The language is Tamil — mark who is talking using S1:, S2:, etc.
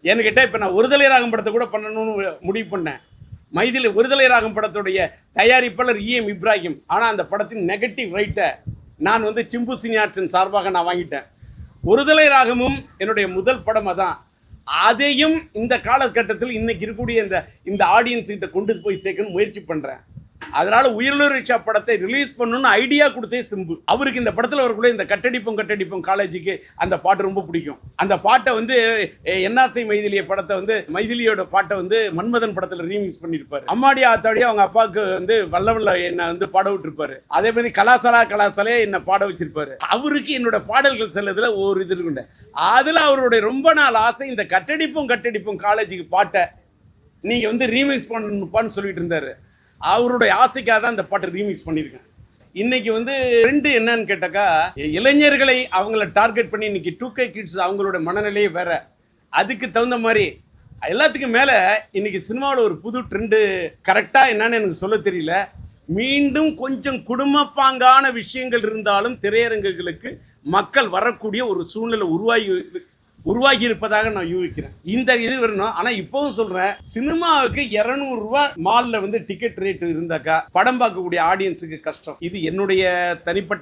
S1: ஏன்னு கேட்டால் இப்போ நான் ஒருதலை ராகம் படத்தை கூட பண்ணணும்னு முடிவு பண்ணேன். மைதிலி ஒருதலை ராகம் படத்துடைய தயாரிப்பாளர் EM இப்ராஹிம். ஆனால் அந்த படத்தின் நெகட்டிவ் ரைட்டை நான் சிம்பு சினியார்ட்ஸின் சார்பாக நான் வாங்கிட்டேன். ஒருதலை ராகமும் என்னுடைய முதல் படம் அதான். அதையும் இந்த காலகட்டத்தில் இன்னைக்கு இருக்கக்கூடிய இந்த ஆடியன்ஸ் கிட்ட கொண்டு போய் சேர்க்கணும் முயற்சி பண்ணுறேன். அதனால உயிரிழு ரிக்ஷா படத்தை ரிலீஸ் பண்ணணும்னு ஐடியா கொடுத்தே சிம்பு. அவருக்கு இந்த படத்தில் வரக்குள்ள இந்த கட்டடிப்போம் காலேஜுக்கு அந்த பாட்டு ரொம்ப பிடிக்கும். அந்த பாட்டை என்னாசை மைதிலிய படத்தை மைதிலியோட பாட்டை மன்மதன் படத்தில் ரீமிக்ஸ் பண்ணியிருப்பாரு. அம்மாடி ஆத்தாடியா அவங்க அப்பாவுக்கு வல்ல என்ன பாட விட்டுருப்பாரு. அதே மாதிரி கலாசாலே என்ன பாட வச்சிருப்பாரு. அவருக்கு என்னோட பாடல்கள் செல்லதுல ஒரு இது இருக்குண்ட. அதுல அவருடைய ரொம்ப நாள் ஆசை இந்த கட்டடிப்போம் காலேஜுக்கு பாட்டை நீங்க ரீமிக்ஸ் பண்ணுப்பான்னு சொல்லிட்டு இருந்தாரு. அவருடைய ஆசைக்காக தான் இந்த பாட்டை ரீமிக்ஸ் பண்ணியிருக்கேன். இன்னைக்கு ட்ரெண்ட் என்னன்னு கேட்டாக்கா, இளைஞர்களை அவங்கள டார்கெட் பண்ணி இன்னைக்கு 2K கிட்ஸ் அவங்களோட மனநிலையே வேற. அதுக்கு தகுந்த மாதிரி எல்லாத்துக்கும் மேலே இன்னைக்கு சினிமாவில் ஒரு புது ட்ரெண்டு கரெக்டாக என்னன்னு எனக்கு சொல்ல தெரியல. மீண்டும் கொஞ்சம் குடும்பப்பாங்கான விஷயங்கள் இருந்தாலும் திரையரங்குகளுக்கு மக்கள் வரக்கூடிய ஒரு சூழ்நிலை உருவாகி இருப்பதாக நான் யூகிக்கிறேன். இந்த இது வரணும். ஆனா இப்பவும் சொல்றேன், சினிமாவுக்கு 200 ரூபாய் மால்ல டிக்கெட் ரேட் இருந்தாக்கா படம் பார்க்கக்கூடிய ஆடியன்ஸுக்கு கஷ்டம். இது என்னுடைய தனிப்பட்ட